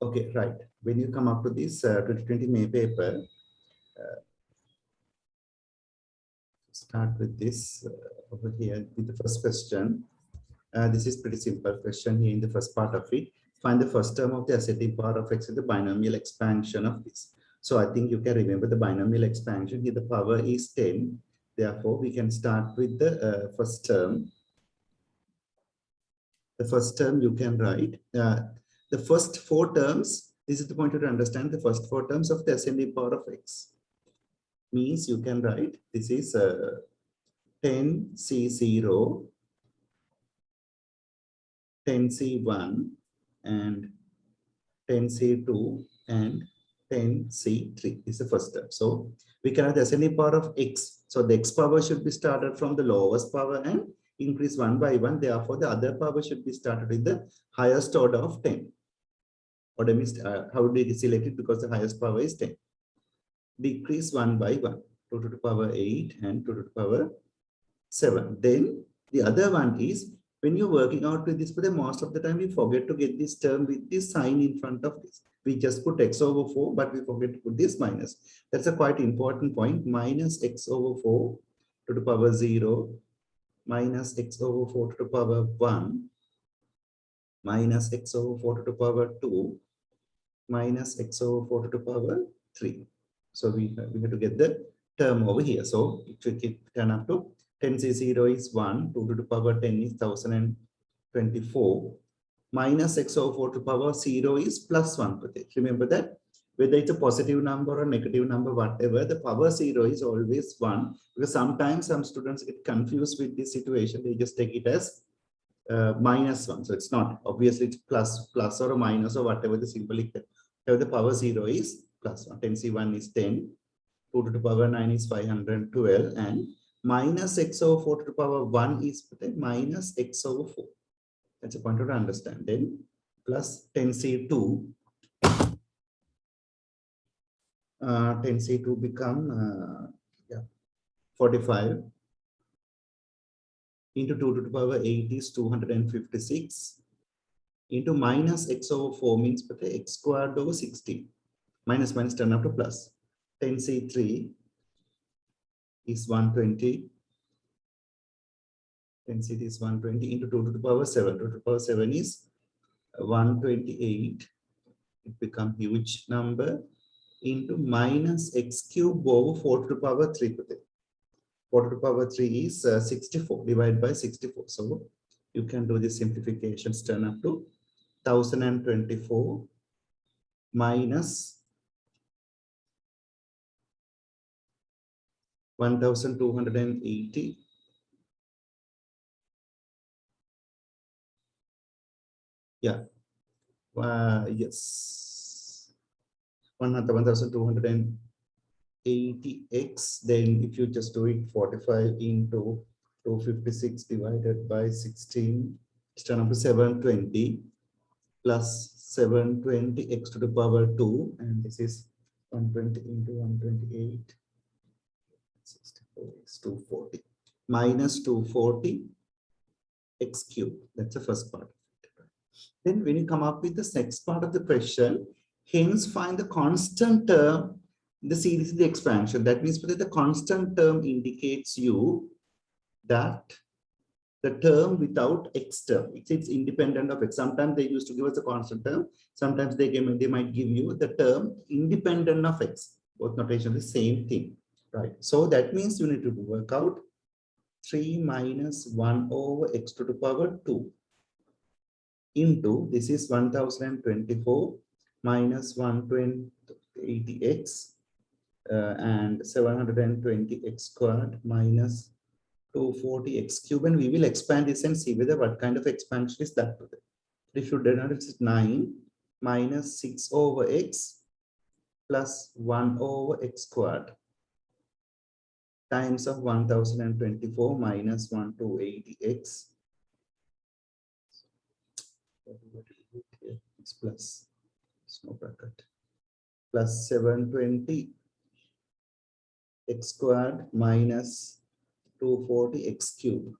Okay, right. When you come up to this 2020 May paper, start with this over here with the first question. This is pretty simple question here in the first part of it. Find the first term of the ascending power of x in the binomial expansion of this. So I think you can remember the binomial expansion here. The power is 10. Therefore, we can start with the first term. The first term you can write. The first four terms, this is the point to understand the first four terms of the ascending power of x. Means you can write, this is 10C0, 10C1, and 10C2, and 10C3 is the first term. So we can have the ascending power of x. So the x power should be started from the lowest power and increase one by one. Therefore, the other power should be started with the highest order of 10. Order means how do you select it? Because the highest power is 10. Decrease one by one. 2 to the power 8 and 2 to the power 7. Then the other one is when you're working out with this, but most of the time we forget to get this term with this sign in front of this. We just put x over 4, but we forget to put this minus. That's a quite important point. Minus x over 4 to the power 0, minus x over 4 to the power 1, minus x over 4 to the power 2, minus x over 4 to the power 3. So we have to get the term over here. So it will turn up to 10C0 is 1, 2 to the power 10 is 1024, minus x over 4 to the power 0 is plus 1. Remember that whether it's a positive number or negative number, whatever, the power 0 is always 1, because sometimes some students get confused with this situation. They just take it as minus 1. So it's not, obviously it's plus or a minus or whatever the symbol is. The power 0 is plus 1. 10C1 is 10, 2 to the power 9 is 512, and minus x over 4 to the power 1 is minus x over 4. That's a point to understand. Then plus 10C2. 10C2 become 45. Into 2 to the power 8 is 256. Into minus x over 4 means x squared over 16. Minus turn up to plus. 10C3 is 120. 10C3 is 120 into 2 to the power 7. 2 to the power 7 is 128. It becomes huge number into minus x cube over 4 to the power 3. 4 to the power 3 is 64 divided by 64. So you can do the simplifications, turn up to 1024 minus 1280 yes, 1280x. Then if you just do it, 45 into 256 divided by 16, it's turn up to 720 plus 720x to the power 2, and this is 120 into 128, 64 is 240, minus 240 x cube. That's the first part. Then when you come up with the next part of the question, hence find the constant term in the series of the expansion. That means that the constant term indicates you that the term without x term, it's independent of x. Sometimes they used to give us a constant term. Sometimes they might give you the term independent of x. Both notation the same thing, right? So that means you need to work out 3 minus 1 over x to the power 2 into, this is 1024 minus 180x and 720x squared minus 240x cube, and we will expand this and see whether what kind of expansion is that. If you denote it is 9 minus 6 over x plus 1 over x squared times of 1024 minus 1280x. It's plus, no bracket, plus 720 x squared minus 240 x cube.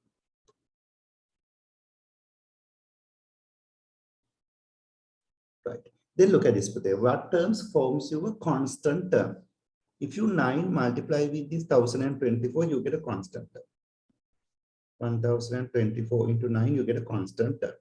Right. Then look at this. What terms forms your constant term? If you 9 multiply with this 1024, you get a constant term. 1024 into 9, you get a constant term.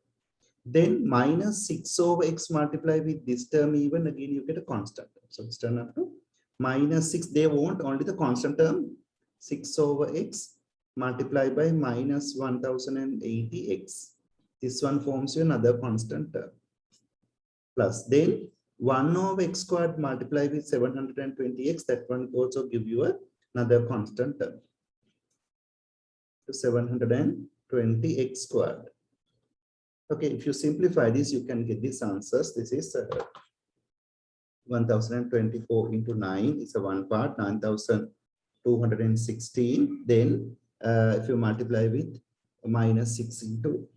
Then minus 6 over x multiply with this term, even again, you get a constant term. So it's turned up to minus 6. They want only the constant term, 6 over x multiplied by minus 1080x. This one forms you another constant term. Plus then 1 over x squared multiplied with 720x, that one also give you another constant term. To 720x squared. Okay, if you simplify this, you can get these answers. This is 1024 into 9 is a one part, 9216. Then if you multiply with minus 6 into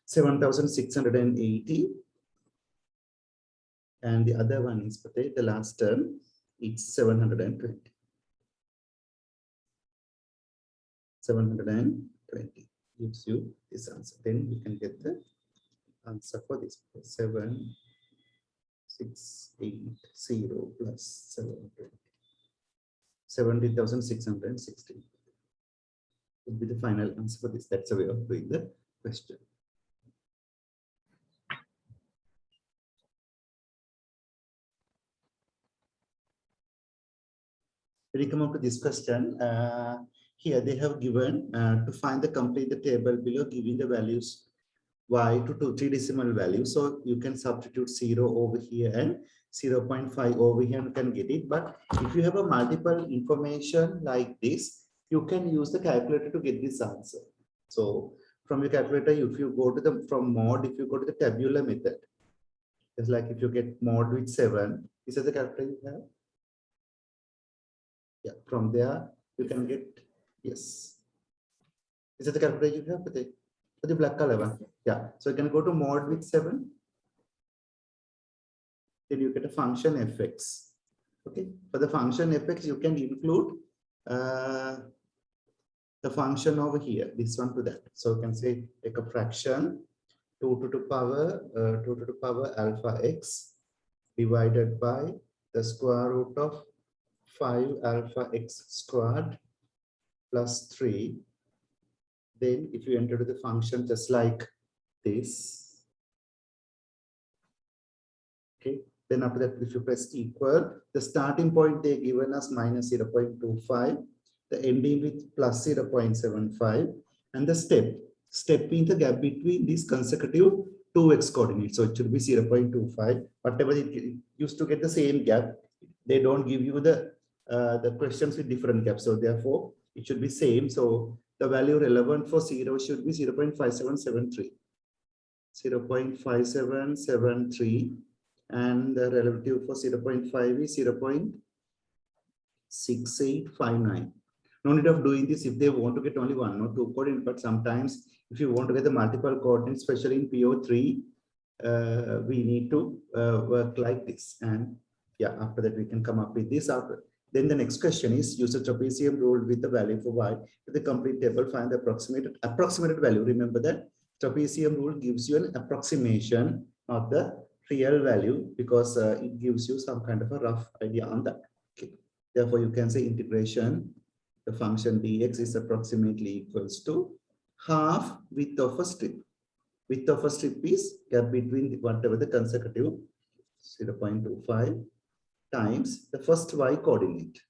7680. And the other one is the last term, it's 720. 720 gives you this answer. Then you can get the answer for this. 7680 plus 720. 70,660 would be the final answer for this. That's a way of doing the question. When we come up to this question, here they have given to find the complete the table below, giving the values y to 3 decimal values. So you can substitute 0 over here and 0.5 over here and can get it. But if you have a multiple information like this, you can use the calculator to get this answer. So from your calculator, if you go to the from mod, if you go to the tabular method, it's like if you get mod with 7, is that the calculator you have? Yeah, from there you can get, yes. Is that the calculator you have for the black color one? Yeah, so you can go to mod with 7. Then you get a function fx. Okay, for the function fx, you can include the function over here, this one to that. So you can say take a fraction 2 to the power alpha x divided by the square root of 5 alpha x squared plus 3. Then if you enter the function just like this, okay, then after that if you press equal, the starting point they given us minus 0.25, the ending with plus 0.75, and the step in the gap between these consecutive 2x coordinates. So it should be 0.25. Whatever it used to get the same gap, they don't give you the questions with different gaps. So therefore it should be same. So the value relevant for 0 should be 0.5773. 0.5773, and the relative for 0.5 is 0.6859. No need of doing this if they want to get only 1 or 2 coordinates, but sometimes if you want to get the multiple coordinates, especially in PO3, we need to work like this. And yeah, after that we can come up with this. After then the next question is use a trapezium rule with the value for y to the complete table, find the approximated value. Remember that trapezium rule gives you an approximation of the real value because it gives you some kind of a rough idea on that. Okay. Therefore, you can say integration the function dx is approximately equals to half width of a strip. Width of a strip is gap between whatever the consecutive 0.25 times the first y coordinate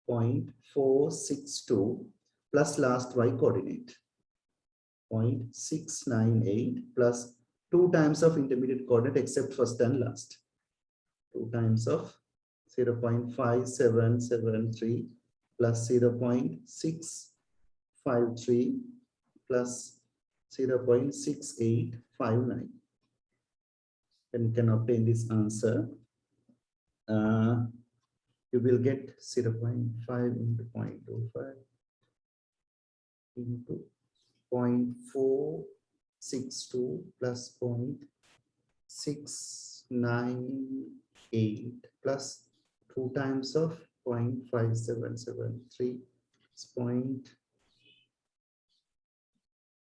0.462 plus last y coordinate 0.698 plus 2 times of intermediate coordinate except first and last. 2 times of 0.5773 plus 0.653 plus 0.6859. And you can obtain this answer. You will get 0.5 into 0.25 into 0.462 plus 0.698 plus 2 times of 0.5773 is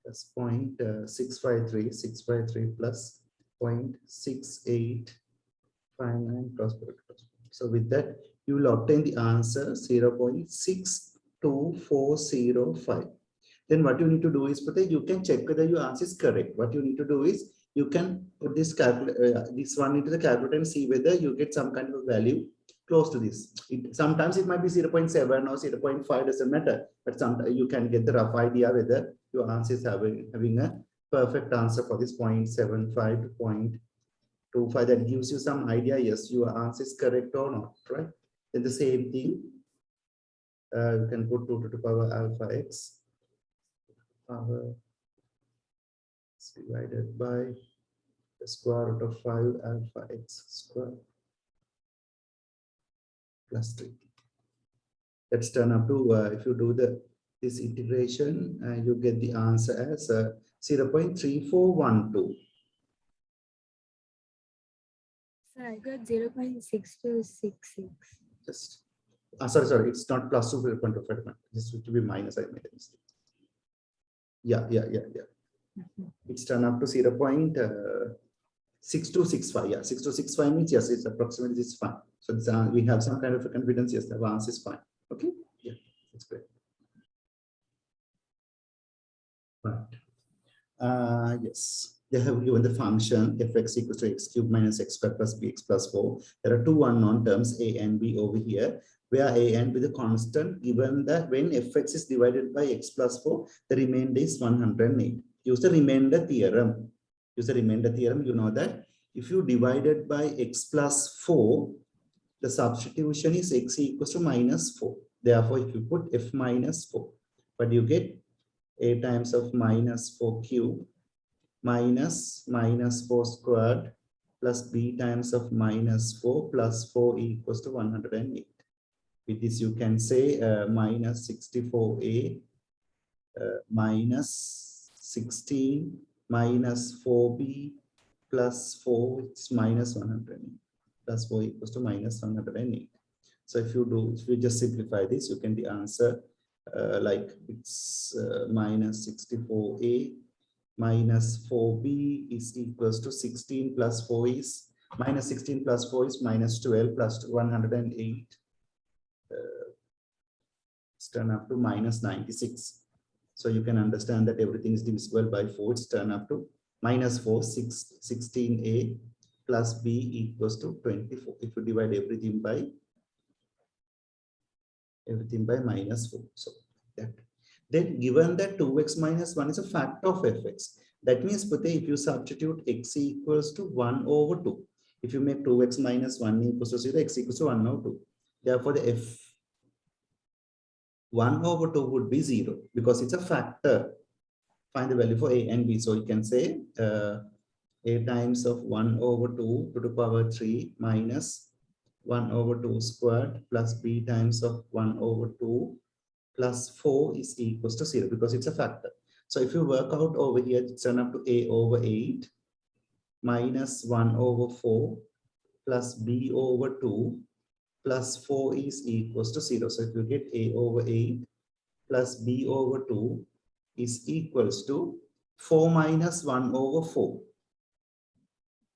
plus 0.653 plus 0.6859 cross product. So with that, you will obtain the answer 0.62405. Then what you need to do is, you can check whether your answer is correct. What you need to do is, you can put this this one into the calculator and see whether you get some kind of value close to this. Sometimes it might be 0.7 or 0.5, doesn't matter. But sometimes you can get the rough idea whether your answer is having a perfect answer for this 0.75 to 0.25. That gives you some idea, yes, your answer is correct or not, right? Then the same thing, you can put 2 to the power alpha x power divided by the square root of 5 alpha x square plus 3. Let's turn up to, if you do this integration, you get the answer as 0.3412. So I got 0.6266. Just, sorry, it's not plus 2 0.25. This would be minus, I made a mistake. Yeah. It's turned up to 0.6265. Yeah, 6265 means yes, it's approximately it's fine. So it's, we have some kind of a confidence, yes, the answer is fine. Okay, yeah, that's great. Right. Yes, they have given the function fx equals to x cubed minus x squared plus bx plus 4. There are two unknown terms a and b over here, where a and b the constant, given that when fx is divided by x plus 4, the remainder is 108. Use the remainder theorem. Use the remainder theorem. You know that if you divide it by x plus 4, the substitution is x equals to minus 4. Therefore, if you put f minus 4, but you get a times of minus 4 cube minus 4 squared plus b times of minus 4 plus 4 equals to 108. With this, you can say minus 64a minus 16 minus 4b plus 4, it's minus 108, plus 4 equals to minus 108. So if you just simplify this, you can the answer like it's minus 64a minus 4b is equals to 16 plus 4 is minus 16 plus 4 is minus 12 plus 108. It's turned up to minus 96. So you can understand that everything is divisible by 4. It's turned up to minus 4, 16a plus b equals to 24. If you divide everything by minus 4. So that. Then given that 2x minus 1 is a factor of fx, that means if you substitute x equals to 1 over 2, if you make 2x minus 1 equals to 0, x equals to 1 over 2. Therefore, the f 1 over 2 would be 0 because it's a factor. Find the value for a and b. So you can say a times of 1 over 2 to the power 3 minus 1 over 2 squared plus b times of 1 over 2 plus 4 is equals to 0 because it's a factor. So if you work out over here, it's turn up to a over 8 minus 1 over 4 plus b over 2 plus 4 is equals to 0. So if you get a over 8 plus b over 2 is equals to 4 minus 1 over 4.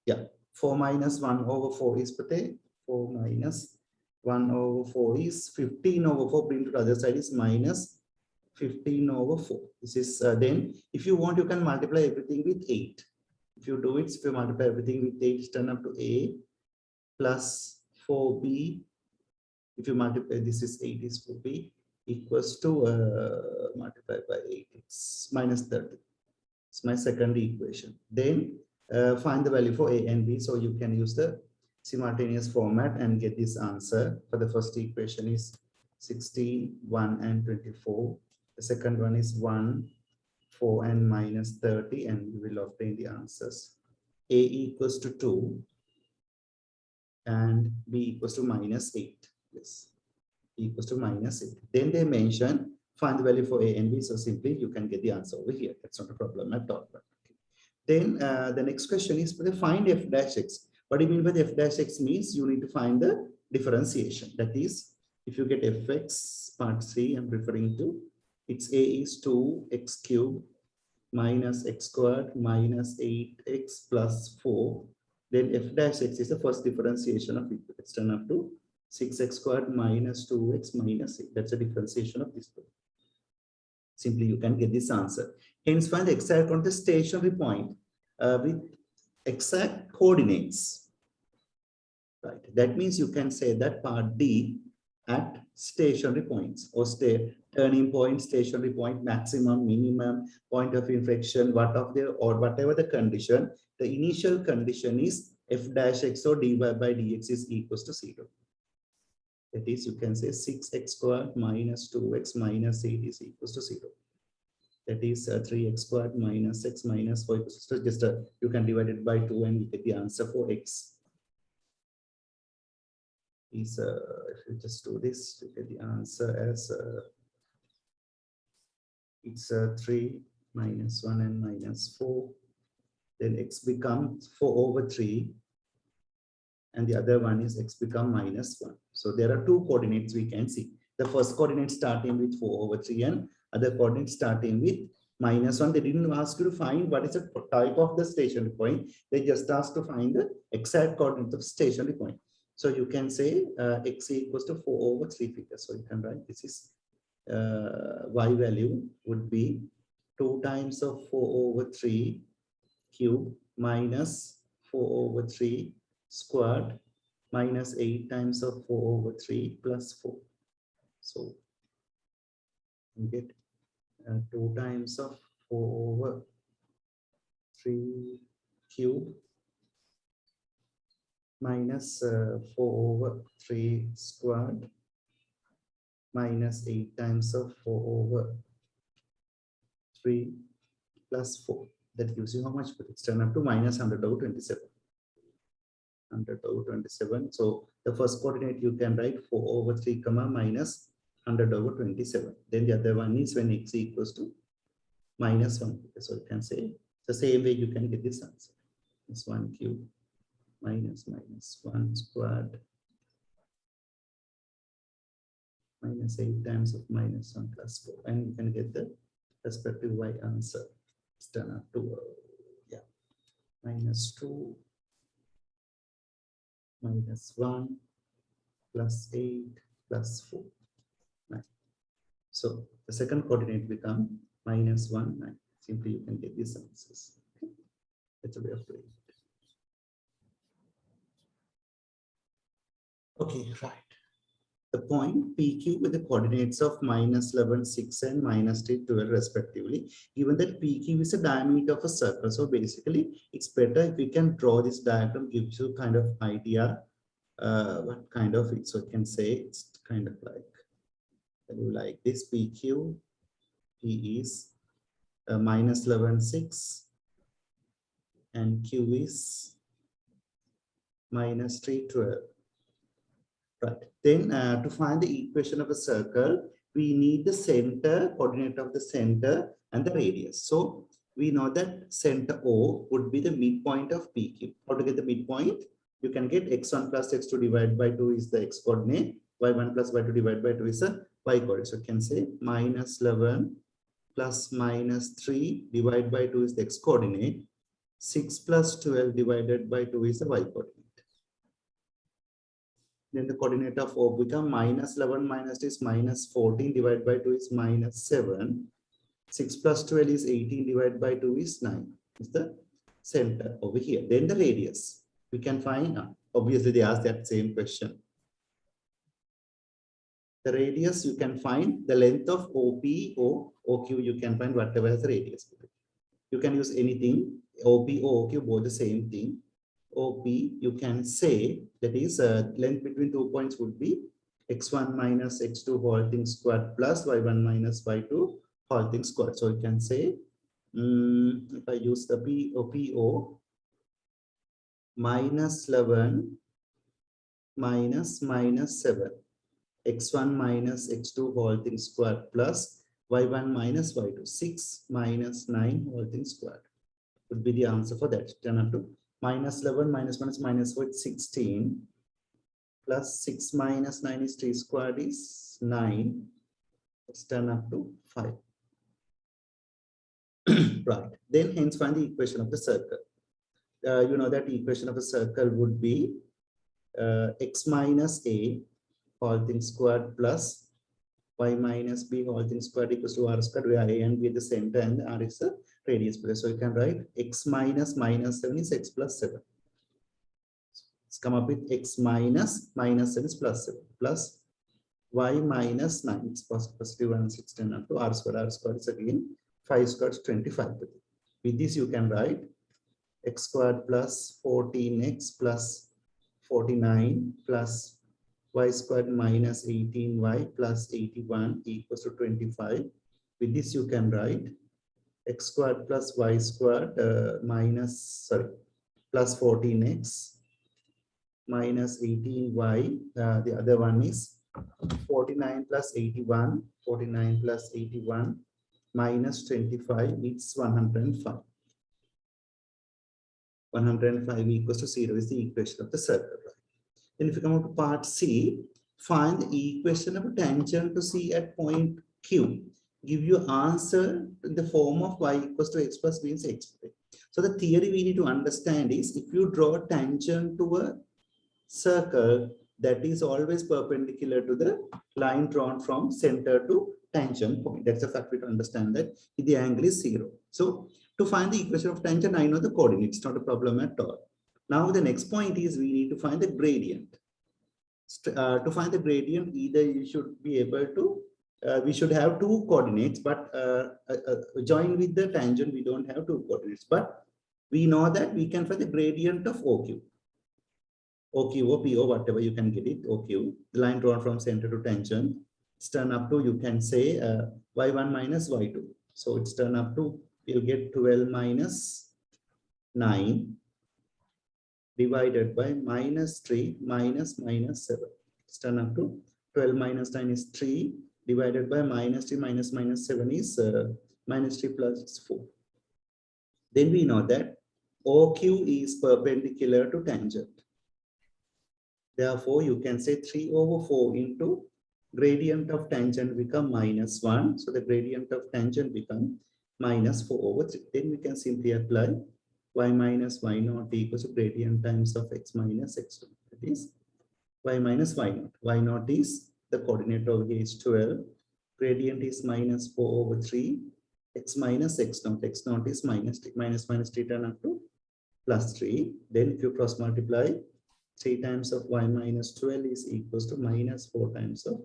Yeah, 4 minus 1 over 4 is 4 minus 1 over 4 is 15 over 4. Bring to the other side is minus 15 over 4. This is then if you want, you can multiply everything with 8. If you do it, if you multiply everything with 8, it's turn up to a plus 4b. If you multiply, this is 8 is 4b equals to multiplied by 8. It's minus 30. It's my second equation. Then find the value for a and b. So you can use the simultaneous format and get this answer. For the first equation is 16, 1 and 24. The second one is 1, 4 and minus 30, and we will obtain the answers. A equals to 2 and b equals to minus 8. Yes, equals to minus 8. Then they mention find the value for a and b. So simply you can get the answer over here. That's not a problem at all. Then the next question is find f dash x. What do you mean by the f dash x means you need to find the differentiation. That is, if you get fx part 3, I'm referring to, its a is 2x cubed minus x squared minus 8x plus 4. Then f dash x is the first differentiation of it. It's turned up to 6x squared minus 2x minus 8. That's a differentiation of this two. Simply you can get this answer. Hence find the exact on the stationary point with exact coordinates. Right. That means you can say that part D at stationary points or turning point, stationary point, maximum, minimum, point of inflection, or whatever the condition, the initial condition is f dash x or dy by dx is equals to 0. That is, you can say 6x squared minus 2x minus 8 is equals to 0. That is 3x squared minus x minus 4 equals to just you can divide it by 2 and you get the answer for x. Is if you just do this, you get the answer as it's 3 minus 1 and minus 4. Then x becomes 4 over 3. And the other one is x become minus 1. So there are two coordinates we can see. The first coordinate starting with 4 over 3 and other coordinate starting with minus 1. They didn't ask you to find what is the type of the stationary point. They just asked to find the exact coordinate of stationary point. So you can say x equals to 4 over 3 figures. So you can write this is y value would be 2 times of 4 over 3 cube minus 4 over 3 squared minus 8 times of 4 over 3 plus 4. So you get 2 times of 4 over 3 cube minus 4 over 3 squared minus 8 times of 4 over 3 plus 4. That gives you how much? But it's turned up to minus 100 over 27. 100 over 27. So the first coordinate you can write 4 over 3 comma minus 100 over 27. Then the other one is when x equals to minus 1. So you can say the same way you can get this answer. It's 1 cube minus 1 squared minus 8 times of minus 1 plus 4. And you can get the respective y answer. It's turned up to minus 2 minus 1 plus 8 plus 4. 9. So the second coordinate become minus 1, 9. Simply you can get these answers. Okay. That's a way of doing it. Okay, right. The point PQ with the coordinates of minus 11, 6 and minus 3, 12 respectively, given that PQ is a diameter of a circle. So basically, it's better if we can draw this diagram, gives you kind of idea what kind of it. So you can say it's kind of like this PQ, P is minus 11, 6 and Q is minus 3, 12. Right. Then to find the equation of a circle, we need the center, coordinate of the center and the radius. So we know that center O would be the midpoint of PQ. How to get the midpoint? You can get x1 plus x2 divided by 2 is the x coordinate. Y1 plus y2 divided by 2 is the y coordinate. So you can say minus 11 plus minus 3 divided by 2 is the x coordinate. 6 plus 12 divided by 2 is the y coordinate. Then the coordinate of O become minus 11 minus is minus 14 divided by 2 is minus 7. 6 plus 12 is 18 divided by 2 is 9. Is the center over here. Then the radius. We can find, obviously they asked that same question. The radius you can find the length of OP or OQ, you can find whatever has the radius. You can use anything, OP or OQ, both the same thing. OP, you can say that is length between 2 points would be x1 minus x2 whole thing squared plus y1 minus y2 whole thing squared. So you can say, if I use the PO minus 11 minus 7, x1 minus x2 whole thing squared plus y1 minus y2, 6 minus 9 whole thing squared would be the answer for that. Turn up to minus 11 minus 1 is minus 4, 16 plus 6 minus 9 is 3 squared is 9. Let's turn up to 5. Right. Then hence find the equation of the circle. You know that the equation of a circle would be x minus a whole thing squared plus y minus b whole thing squared equals to r squared, where a and b at the center and r is the radius place. So you can write x minus minus 7 is x plus 7. Let's come up with x minus minus 7 is plus 7 plus y minus 9 is positive 1 16 up to r squared is again 5 squared is 25. With this you can write x squared plus 14x plus 49 plus y squared minus 18y plus 81 equals to 25. With this you can write x squared plus y squared plus 14x minus 18y. The other one is 49 plus 81, 49 plus 81 minus 25, it's 105. 105 equals to 0 is the equation of the circle. Then if you come up to part C, find the equation of a tangent to C at point Q. Give you answer in the form of y equals to x plus b is x. So the theory we need to understand is if you draw a tangent to a circle, that is always perpendicular to the line drawn from center to tangent point. That's a fact we to understand that the angle is 0. So to find the equation of tangent, I know the coordinates, not a problem at all. Now the next point is we need to find the gradient. To find the gradient, either you should be able to, we should have two coordinates, but join with the tangent, we don't have two coordinates. But we know that we can find the gradient of OQ. OQ or PO, whatever you can get it, OQ, the line drawn from center to tangent, it's turn up to, you can say y1 minus y2. So it's turn up to, you'll get 12 minus 9 divided by minus 3 minus 7. It's turn up to 12 minus 9 is 3 divided by minus 3 minus 7 is minus 3 plus 4. Then we know that OQ is perpendicular to tangent. Therefore, you can say 3 over 4 into gradient of tangent become minus 1. So the gradient of tangent become minus 4 over 3. Then we can simply apply y minus y naught equals to gradient times of x minus x naught. That is y minus y naught. Y naught is the coordinate over here is 12. Gradient is minus 4 over 3. X minus x naught. X naught is minus 3. Minus 3 turn up to plus 3. Then if you cross multiply, 3 times of y minus 12 is equals to minus 4 times of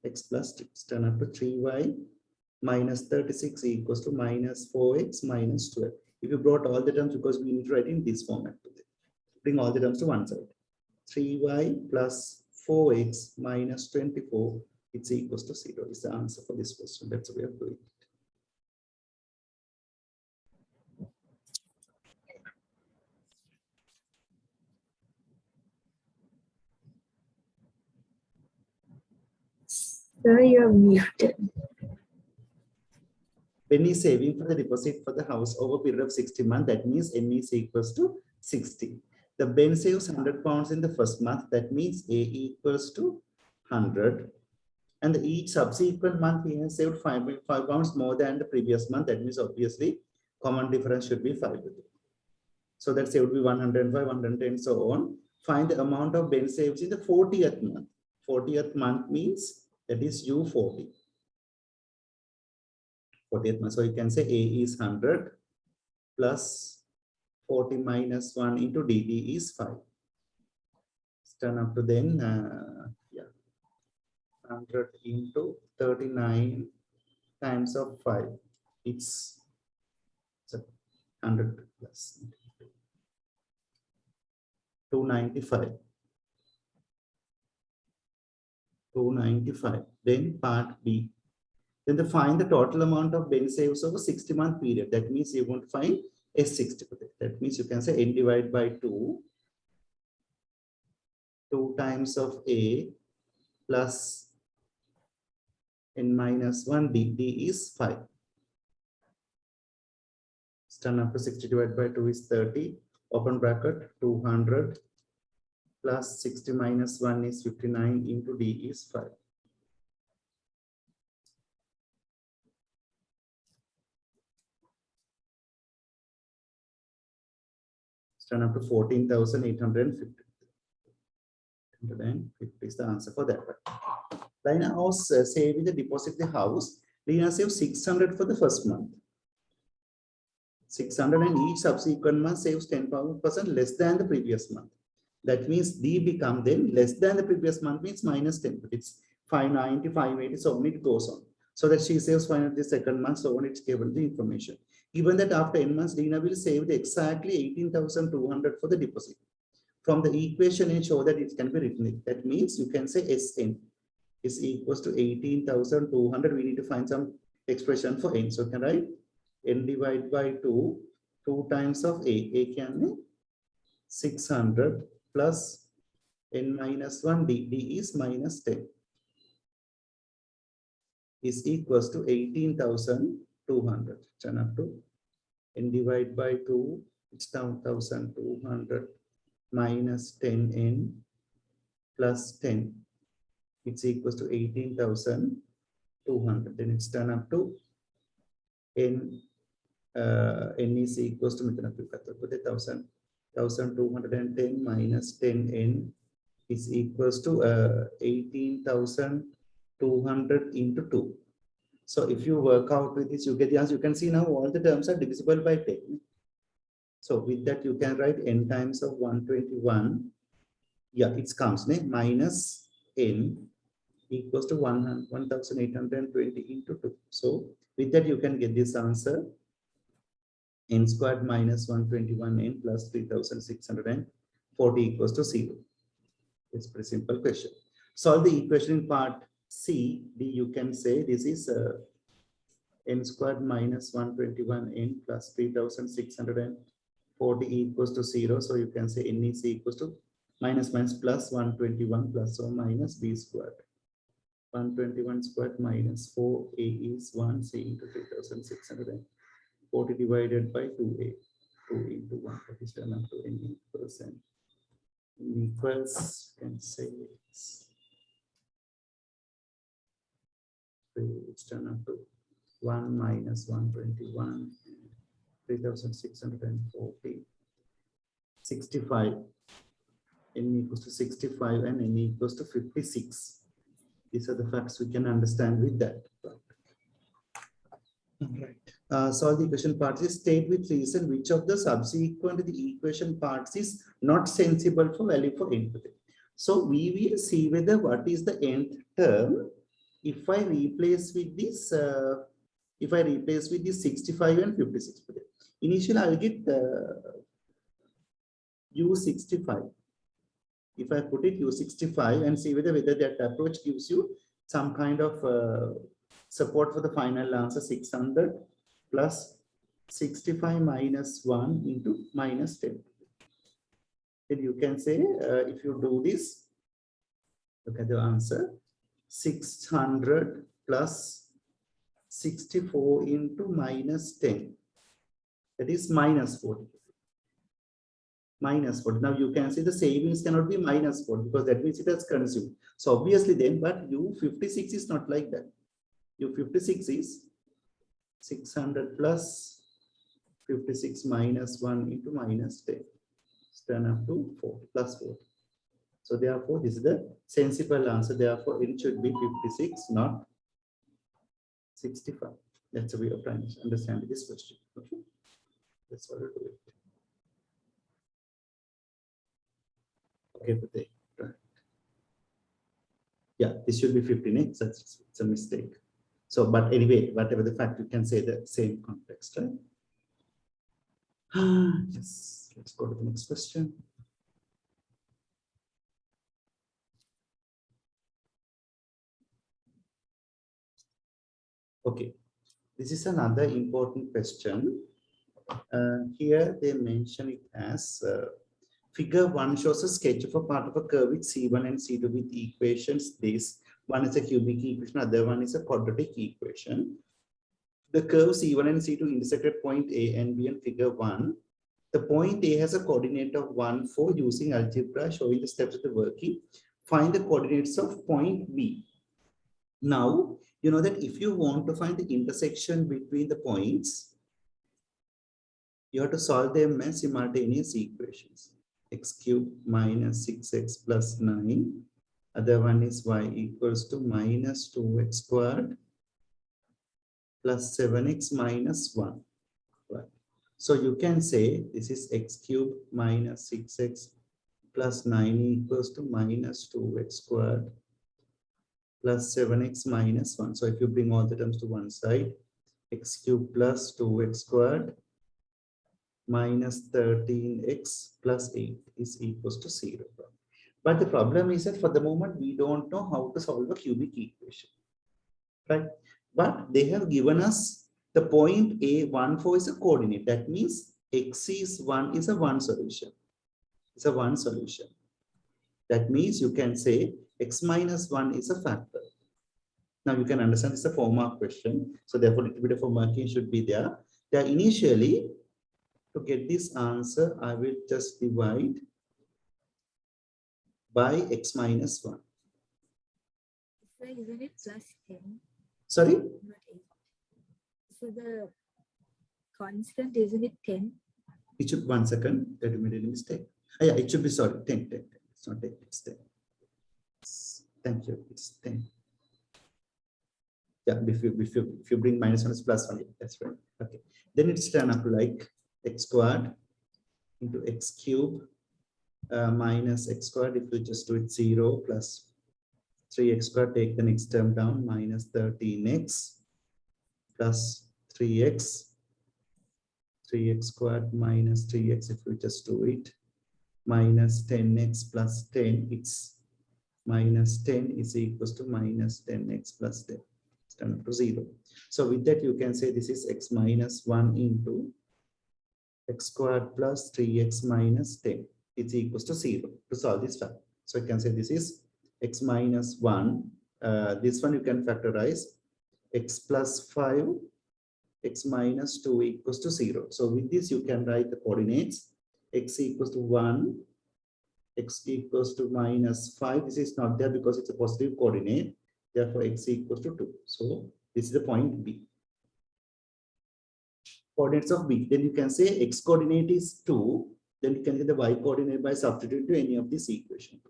x plus 3. Turn up to 3y minus 36 equals to minus 4x minus 12. If you brought all the terms, because we need to write in this format, bring all the terms to one side. 3y plus 4x minus 24, it's equals to 0 is the answer for this question. That's the way of doing it. Sir, you're muted. When he's saving for the deposit for the house over a period of 60 months, that means n is equals to 60. The Ben saves 100 pounds in the first month. That means A equals to 100. And each subsequent month, he has saved 5 pounds more than the previous month. That means obviously common difference should be 5. So that say would be 105, 110, so on. Find the amount of Ben saves in the 40th month. 40th month means that is U40. 40th month. So you can say A is 100 plus 40 minus 1 into DD is 5. Turn up to then, 100 into 39 times of 5. It's 100 plus 295. 295. Then part B. Then find the total amount of Ben saves over 60-month period. That means you want to find S60. That means you can say n divided by 2. 2 times of A plus n minus 1 D is 5. Turn up to 60 divided by 2 is 30. Open bracket 200 plus 60 minus 1 is 59 into D is 5. Turn up to 14,850. 150 is the answer for that one. Lina was saving the deposit the house. Lina saved 600 for the first month. 600 and each subsequent month saves 10% less than the previous month. That means D become then less than the previous month means minus 10. It's 590, 580, so on it goes on. So that she saves 500 the second month, so on it's given the information. Given that after 10 months, Lina will save the exactly 18,200 for the deposit. From the equation, and show that it can be written. That means you can say Sn is equals to 18,200. We need to find some expression for n. So you can write n divided by 2, 2 times of a. A can be 600 plus n minus 1 d. D is minus 10. Is equals to 18,200. Turn up to n divided by 2. It's down 1,200 minus 10n plus 10. It's equals to 18,200. Then it's done up to n. N is equals to 1,210 minus 10n is equals to 18,200 into 2. So if you work out with this, you get the answer. You can see now all the terms are divisible by 10. So with that, you can write n times of 121. Yeah, it comes minus n equals to 1,820 into 2. So with that, you can get this answer. N squared minus 121n plus 3,640 equals to 0. It's a pretty simple question. Solve the equation in part C. D, you can say this is n squared minus 121n plus 3,640 equals to 0. So you can say n is equals to minus plus 121 plus or minus b squared. 121 squared minus 4a is 1 c into 3,640 divided by 2a. 2 into 1, that is done up to n equals n. Equals, can say it's done up to 1 minus 121, 3,640, 65. N equals to 65 and n equals to 56. These are the facts we can understand with that. Right. Solve the equation parts is state with reason which of the subsequent to the equation parts is not sensible for value for n. So we will see whether what is the nth term if I replace with this. If I replace with this 65 and 56. Initially, I will get U65. If I put it U65 and see whether that approach gives you some kind of support for the final answer, 600 plus 65 minus 1 into minus 10. Then you can say, if you do this, look at the answer, 600 plus 64 into minus 10. That is minus 40. Minus 40. Now you can see the savings cannot be minus 40 because that means it has consumed. So obviously then, but U56 is not like that. U56 is 600 plus 56 minus 1 into minus 10. It's turn up to 40 plus 40. So therefore, this is the sensible answer. Therefore, it should be 56, not 65. That's a way of trying to understand this question. Okay, that's all to do it. Okay, but right. Yeah, this should be 15. It's a mistake. So, but anyway, whatever the fact, you can say the same context, right? Yes, let's go to the next question. Okay, this is another important question. Here they mention it as figure 1 shows a sketch of a part of a curve with C1 and C2 with equations. This one is a cubic equation, other one is a quadratic equation. The curve C1 and C2 intersect at point A and B in figure 1. The point A has a coordinate of 1, 4 using algebra showing the steps of the working. Find the coordinates of point B. Now, you know that if you want to find the intersection between the points, You have to solve them as simultaneous equations. X cubed minus 6x plus 9. Other one is y equals to minus 2x squared plus 7x minus 1. Right. So you can say this is x cubed minus 6x plus 9 equals to minus 2x squared plus 7x minus 1. So if you bring all the terms to one side, x cubed plus 2x squared minus 13x plus 8 is equals to 0. But the problem is that for the moment, we don't know how to solve a cubic equation, right? But they have given us the point A14 is a coordinate. That means x is 1 is a one solution. It's a one solution. That means you can say x minus 1 is a factor. Now you can understand it's a 4-mark question. So therefore, a little bit of a marking should be there. There initially, to get this answer, I will just divide by x minus 1. So isn't it plus 10? Sorry? Not 8. So the constant, isn't it 10? It should, 1 second, that we made a mistake. Yeah, it should be, sorry, 10. It's not 8, it's 10. Thank you, it's 10. Yeah, if you bring minus 1 is plus 1, that's right. Okay. Then it's turn up like x squared into x cube minus x squared. If you just do it 0 plus 3x squared, take the next term down, minus 13x plus 3x squared minus 3x. If we just do it, minus 10x plus 10, it's minus 10 is equals to minus 10x plus 10. It's turned up to 0. So with that, you can say this is x minus 1 into x squared plus 3x minus 10. It's equals to 0 to solve this fact. So you can say this is x minus 1. This one you can factorize x plus 5, x minus 2 equals to 0. So with this, you can write the coordinates x equals to 1, x equals to minus 5. This is not there because it's a positive coordinate. Therefore, x equals to 2. So this is the point B. Coordinates of B. Then you can say x coordinate is 2. Then you can get the y coordinate by substituting to any of this equation.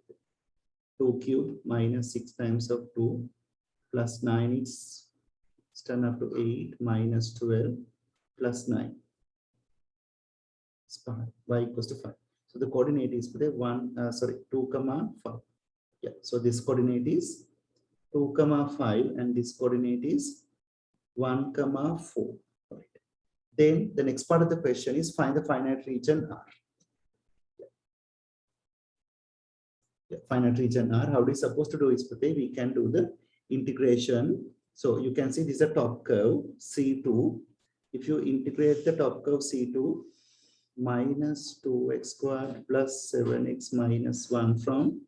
2 cubed minus 6 times of 2 plus 9 is turn up to 8 minus 12 plus 9. Y equals to 5. So the coordinate is 2 comma 5. Yeah. So this coordinate is 2 comma 5 and this coordinate is 1 comma 4. Right. Then the next part of the question is find the finite region R. Yeah, finite region R. How are we supposed to do it? We can do the integration. So you can see this is a top curve C2. If you integrate the top curve C2, minus 2x squared plus 7x minus 1 from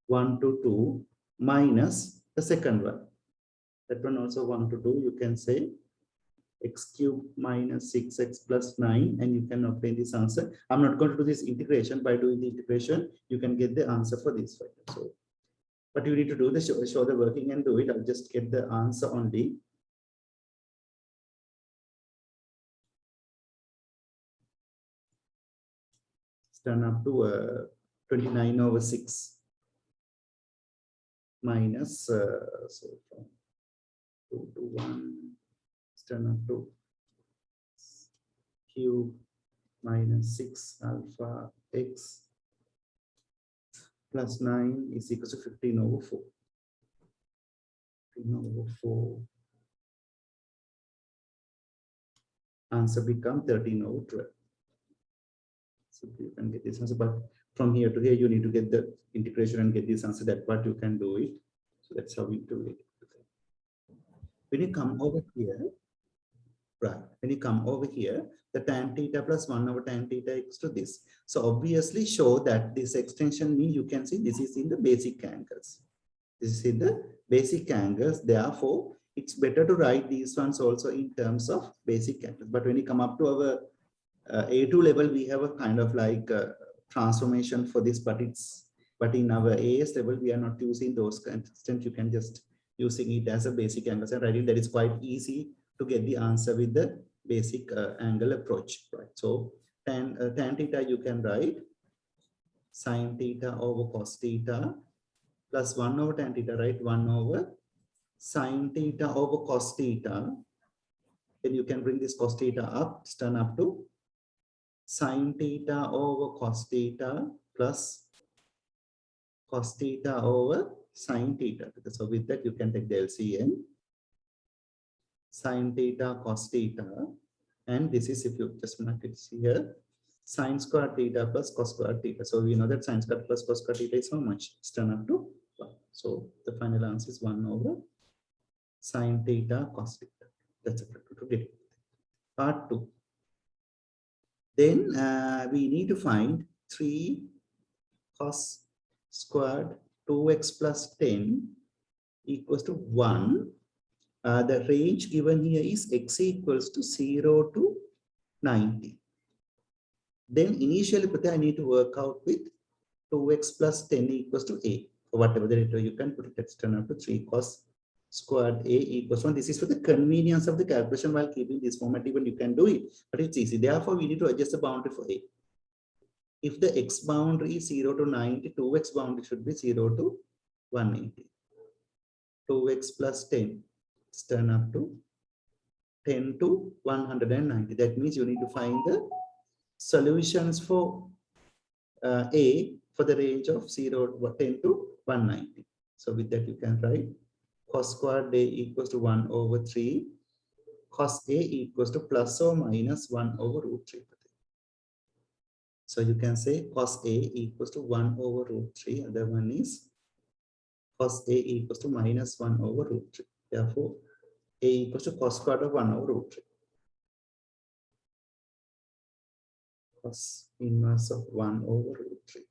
1 to 2 minus the second one. That one also 1 to 2. You can say x cubed minus 6x plus 9 and you can obtain this answer. I'm not going to do this integration. By doing the integration, you can get the answer for this. So, but you need to do the show the working and do it. I'll just get the answer only. It's turn up to 29 over 6 minus so from 2 to 1. It's turn up to cube minus 6 alpha x plus 9 is equal to 15 over 4. 15 over 4. Answer become 13 over 12. So you can get this answer, but from here to here, you need to get the integration and get this answer. That part you can do it. So that's how we do it. When you come over here, right? When you come over here, the tan theta plus 1 over tan theta equals to this. So obviously show that this extension means you can see this is in the basic angles. This is in the basic angles. Therefore, it's better to write these ones also in terms of basic angles. But when you come up to our A2 level, we have a kind of like transformation for this, but in our AS level, we are not using those constants. You can just using it as a basic angles and writing that is quite easy to get the answer with the basic angle approach, right? So tan theta you can write sine theta over cos theta plus 1 over tan theta, right? 1 over sine theta over cos theta. Then you can bring this cos theta up, turn up to sine theta over cos theta plus cos theta over sine theta. So with that, you can take the LCM, sine theta, cos theta. And this is, if you just mark it here, sine square theta plus cos square theta. So we know that sine square plus cos square theta is how much? It's turn up to 1. So the final answer is 1 over sine theta cos theta. That's a to get it. Part 2. Then we need to find 3 cos squared 2x plus 10 equals to 1. The range given here is x equals to 0 to 90. Then initially, I need to work out with 2x plus 10 equals to a. Or whatever the data you can put it, let's turn up to 3 cos squared a equals 1. This is for the convenience of the calculation. While keeping this format, even you can do it, but it's easy. Therefore, we need to adjust the boundary for a. If the x boundary is 0 to 90, 2x boundary should be 0 to 180. 2x plus 10, let's turn up to 10 to 190. That means you need to find the solutions for a for the range of 10 to 190. So with that, you can write cos squared a equals to 1 over 3. Cos a equals to plus or minus 1 over root 3. So you can say cos a equals to 1 over root 3. Other one is cos a equals to minus 1 over root 3. Therefore, a equals to cos squared of 1 over root 3. Cos inverse of 1 over root 3.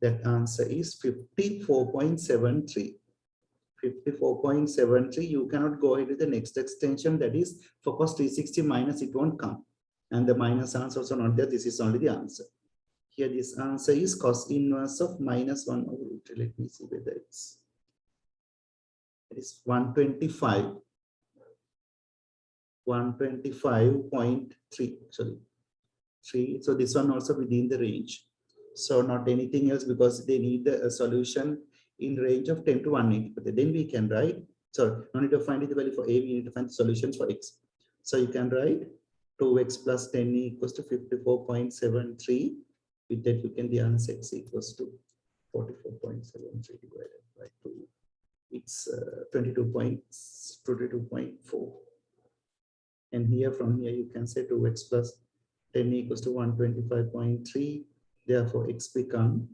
That answer is 54.73. 54.73. You cannot go ahead with the next extension. That is for cos 360 minus, it won't come. And the minus answer also not there. This is only the answer. Here, this answer is cos inverse of minus 1 over root 3. Let me see whether it is 125. 125.3. Sorry, 3. So this one also within the range. So not anything else, because they need the solution in range of 10 to 180. But then we can write, so no need to find the value for a, we need to find the solutions for x. So you can write 2x plus 10 equals to 54.73. With that, you can, the answer x equals to 44.73 divided by 2. It's 22.4. And here, from here, you can say 2x plus 10 equals to 125.3. Therefore, x become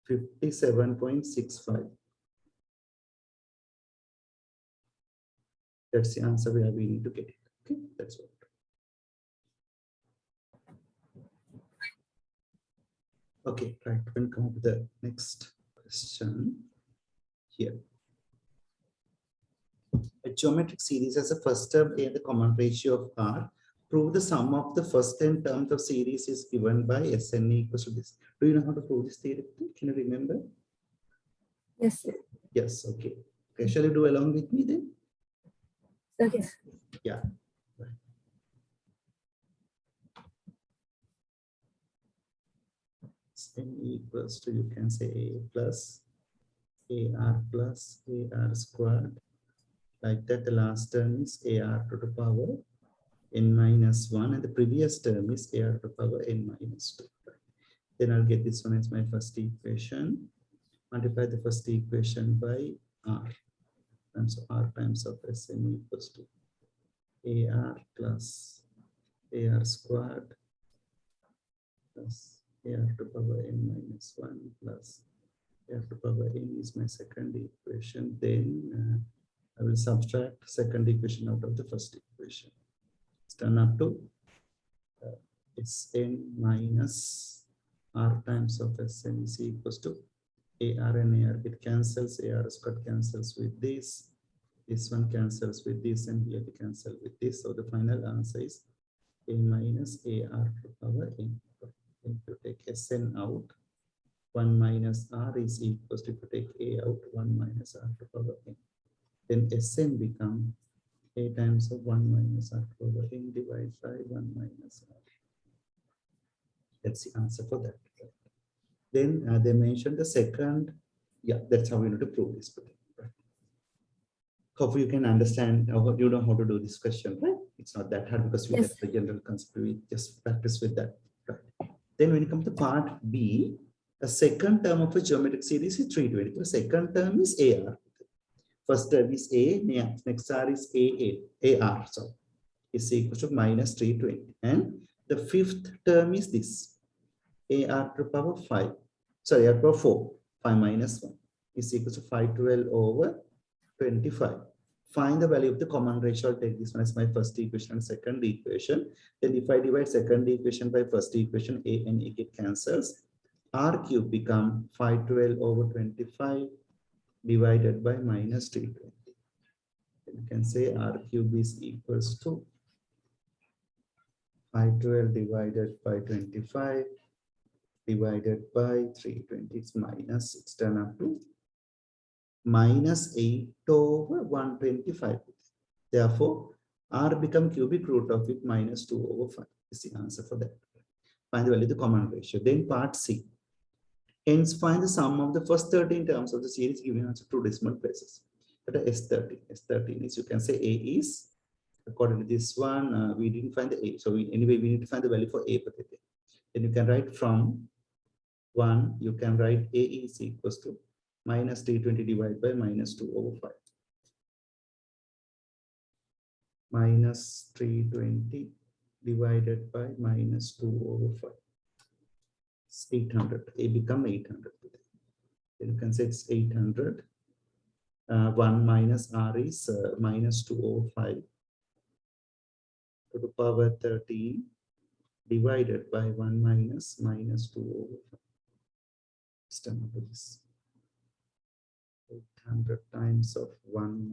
57.65. That's the answer where we need to get it. Okay, that's what. Okay, right. We'll come up with the next question here. A geometric series has a first term a and the common ratio of r. Prove the sum of the first 10 terms of series is given by Sn equals to this. Do you know how to prove this theorem? Can you remember? Yes, sir. Yes, okay. Okay, shall you do along with me then? Okay. Yeah. N equals to, you can say a plus ar squared. Like that, the last term is ar to the power n minus 1, and the previous term is ar to the power n minus 2. Then I'll get this one as my first equation. Multiply the first equation by r. And so r times of Sn equals to ar plus ar squared plus ar to the power n minus 1 plus ar to the power n is my second equation. Then I will subtract second equation out of the first equation. It's turn up to Sn minus r times of Sn is equals to ar and ar. It cancels, ar squared cancels with this. This one cancels with this, and here we cancel with this. So the final answer is a minus ar to the power n. If you take Sn out 1 minus r is equals to, if you take a out, 1 minus r to power n. Then Sn become a times of 1 minus r to power n divided by 1 minus r. That's the answer for that. Then they mentioned the second. Yeah, that's how we need to prove this. Hope you can understand, or you know how to do this question, right? It's not that hard because we Yes. have the general concept. We just practice with that. Right. Then when you come to part B, the second term of a geometric series is 320. The second term is AR. First term is A, next R is AR, so is equal to minus 320. And the fifth term is this, AR to the power 5. Sorry, R to the power 4. 5 minus 1 is equal to 512 over 25. Find the value of the common ratio. I'll take this one as my first equation and second equation. Then if I divide second equation by first equation, A and A get cancels. R cube become 512 over 25 divided by minus 320. You can say R cube is equals to 512 divided by 25 divided by 320. It's minus, it's turned up to minus 8 over 125. Therefore, R become cubic root of it minus 2 over 5 is the answer for that. Find the value of the common ratio. Then part C. Hence, find the sum of the first 13 terms of the series giving us 2 decimal places. But S13. S13 is, you can say A is, according to this one, we didn't find the A. So anyway, we need to find the value for A. Then you can write from 1, you can write A is equals to minus 320 divided by minus 2 over 5. Minus 320 divided by minus 2 over 5. It's 800. A become 800. Then you can say it's 800. 1 minus R is minus 2 over 5 to the power 13 divided by 1 minus 2 over 5. Stem of this. 800 times of 1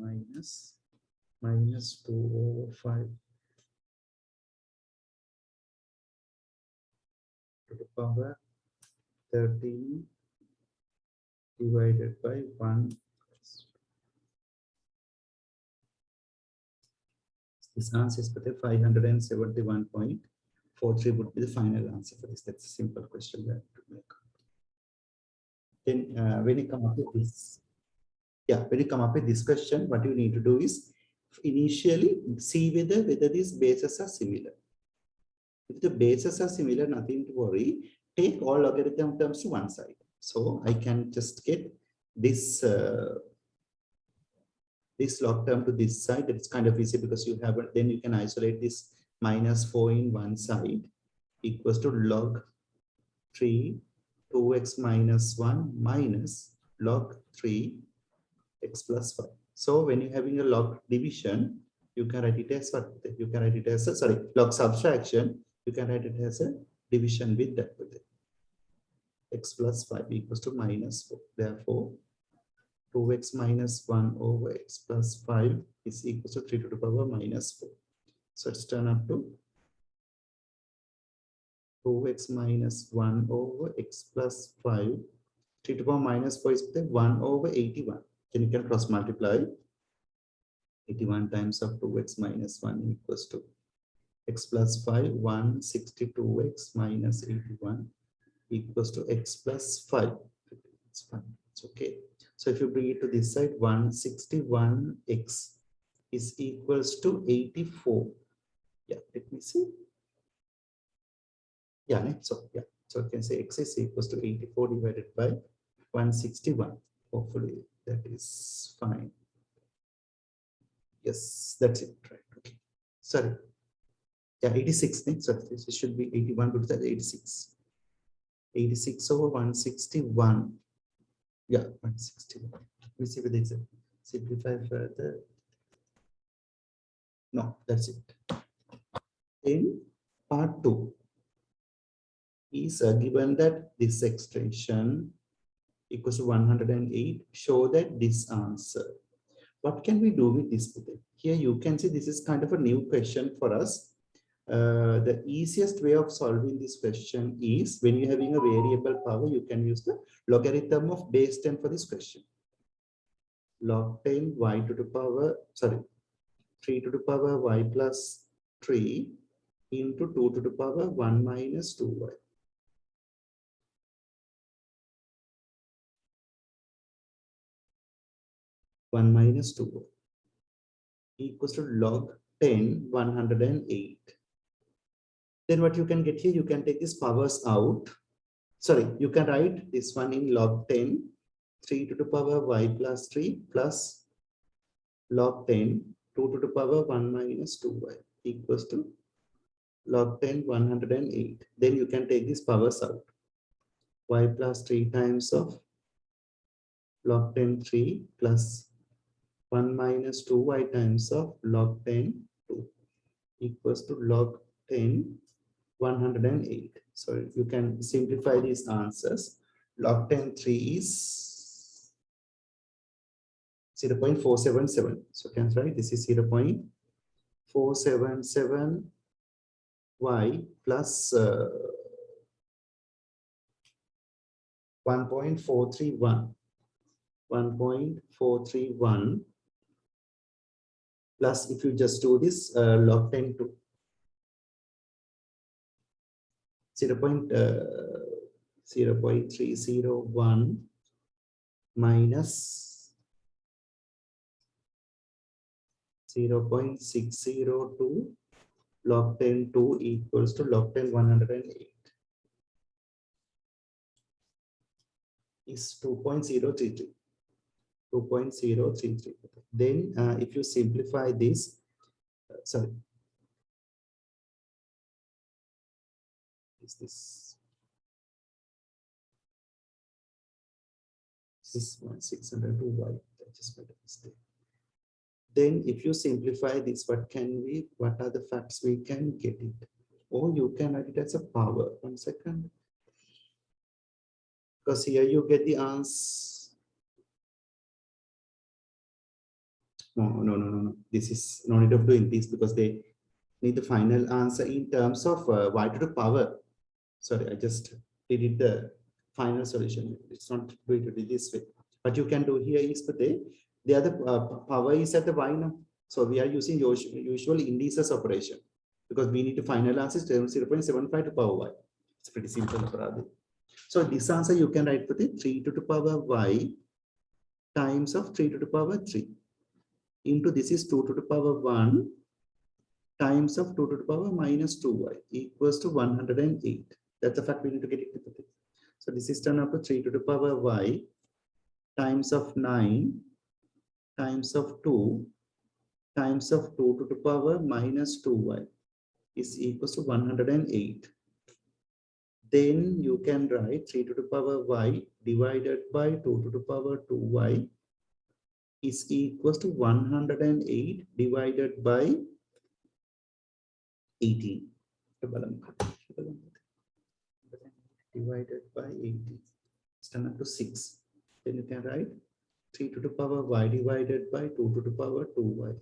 minus 2 over 5 to the power 13 divided by 1. This answer is 571.43 would be the final answer for this. That's a simple question we have to make. Then when you come up with this, when you come up with this question, what you need to do is initially see whether these bases are similar. If the bases are similar, nothing to worry. Take all logarithm terms to one side. So I can just get this this log term to this side. It's kind of easy because you have it. Then you can isolate this minus 4 in one side equals to log 3 2x minus 1 minus log 3 x plus 5. So when you're having a log division, you can write it as what? You can write it as a, sorry, log subtraction. You can write it as a division with that. With it. X plus 5 equals to minus 4. Therefore, 2x minus 1 over x plus 5 is equals to 3 to the power minus 4. So it's turned up to 2x minus 1 over x plus 5. 3 to the power minus 4 is 1 over 81. Then you can cross multiply. 81 times of 2x minus 1 equals to x plus 5, 162x minus 81 equals to x plus 5. It's fine. It's okay. So if you bring it to this side, 161x is equals to 84. Yeah, let me see. Yeah, so yeah. So you can say x is equals to 84 divided by 161. Hopefully that is fine. Yes, that's it, right? Okay. Sorry. Yeah, 86 next. So this should be 81 to the 86. 86 over 161. Yeah, 161. Let me see whether it's simplify further. No, that's it. In part 2 is given that this extension equals to 108. Show that this answer. What can we do with this? Here you can see this is kind of a new question for us. the easiest way of solving this question is when you're having a variable power, you can use the logarithm of base 10 for this question. Log 10 y to the power, sorry, 3 to the power y plus 3 into 2 to the power 1 minus 2y. One minus 2 equals to log 10, 108. Then what you can get here, you can take these powers out. Sorry, you can write this one in log 10, 3 to the power y plus 3 plus log 10, 2 to the power 1 minus 2y equals to log 10, 108. Then you can take these powers out. Y plus 3 times of log 10, 3 plus 1 minus 2y times of log 10, 2 equals to log 10, 108. So you can simplify these answers. Log 10, 3 is 0.477. So can write this is 0.477 y plus 1.431. 1.431 plus if you just do this log 10 to 0.301 minus 0.602 log 10 2 equals to log 10 108 is 2.033. 2.033. Then if you simplify this, sorry, is this one 602y? I just made a mistake. Then if you simplify this, what are the facts we can get it? Or you can write it as a power. 1 second. Because here you get the answer. No. This is no need of doing this because they need the final answer in terms of y to the power. Sorry, I just did it the final solution. It's not going to be this way. What you can do here is the other power is at the y now. So we are using usual indices operation because we need to final answer 0.75 to power y. It's pretty simple. So this answer you can write for the 3 to the power y times of 3 to the power 3 into this is 2 to the power 1 times of 2 to the power minus 2y equals to 108. That's the fact we need to get it. So this is turned up to 3 to the power y times of 9 times of 2 times of 2 to the power minus 2y is equals to 108. Then you can write 3 to the power y divided by 2 to the power 2y is equals to 108 divided by 18. Divided by 18. It's turned up to 6. Then you can write 3 to the power y divided by 2 to the power 2y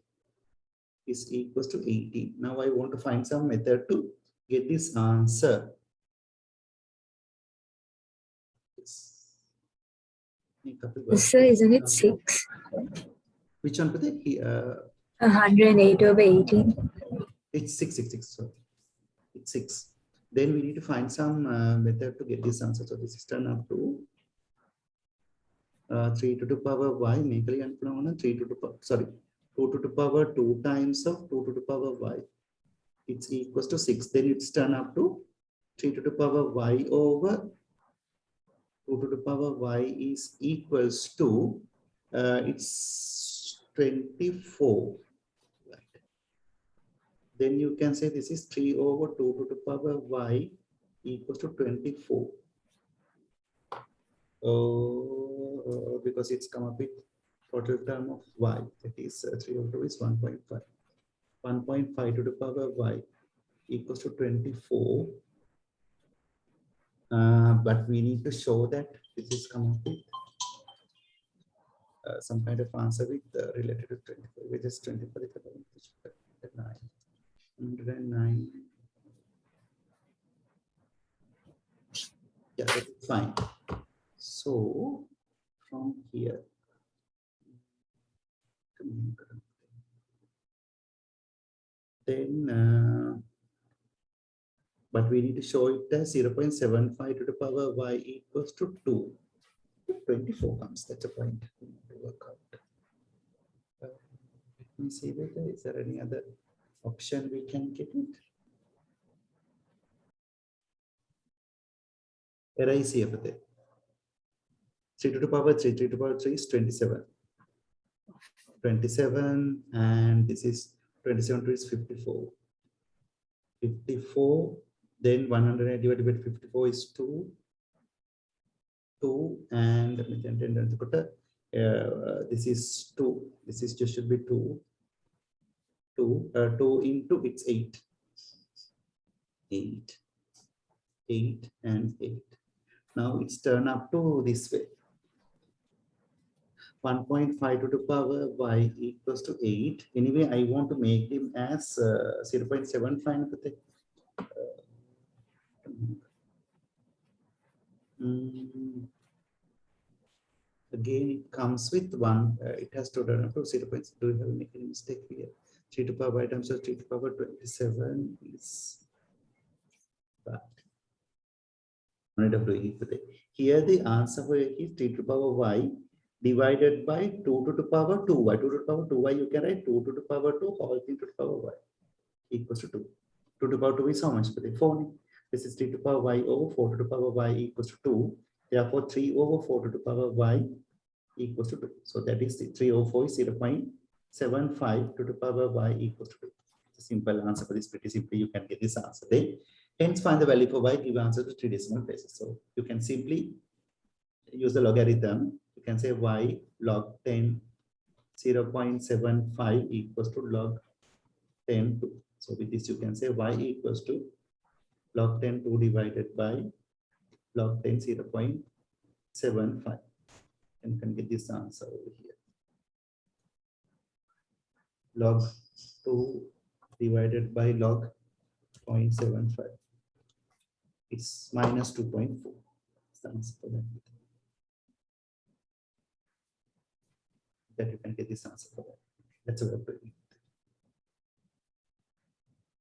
is equals to 18. Now I want to find some method to get this answer. So isn't it 6? Which one? 108 over 18. It's 6. Sorry. It's 6. Then we need to find some method to get this answer. So this is turned up to 3 to the power y, make 3 to the power, sorry, 2 to the power 2 times of 2 to the power y. It's equals to 6. Then it's turned up to 3 to the power y over 2 to the power y is equals to it's 24. Right. Then you can say this is 3 over 2 to the power y equals to 24. Because it's come up with total term of y, that is 3 over 2 is 1.5. 1.5 to the power y equals to 24. But we need to show that this is come up with some kind of answer with related to 24, which is 24 is 109. Yeah, that's fine. So from here, then but we need to show it as 0.75 to the power y equals to 2. 24 comes. That's a point we need to work out. Let me see whether is there any other option we can get it. Erase here. 3 to the power 3, 3 to the power 3 is 27. 27, and this is 27 to is 54. 54, then 100 divided by 54 is 2. 2, and this is 2. This is just should be 2. 2 into it's 8. 8. 8 and 8. Now it's turned up to this way. 1.5 to the power y equals to 8. Anyway, I want to make him as 0.75. Again, it comes with 1. It has to turn up to 0. Do we have make any mistake here? 3 to the power y times 3 to the power 27 is that. Here the answer is 3 to the power y divided by 2 to the power 2y. 2 to the power 2y, you can write 2 to the power 2 whole thing to the power y equals to 2. 2 to the power 2 is how much? 4. This is 3 to the power y over 4 to the power y equals to 2. Therefore, 3 over 4 to the power y equals to 2. So that is 3 over 4 is 0.75 to the power y equals to 2. It's a simple answer for this. Pretty simply, you can get this answer. Then, hence find the value for y, give answer to 3 decimal places. So you can simply use the logarithm. You can say y log 10 0.75 equals to log 10 2. So with this you can say y equals to log 10 2 divided by log 10 0.75, and you can get this answer over here. Log 2 divided by log 0.75. It's minus 2.4. That's the answer for that. That you can get this answer for that. That's a very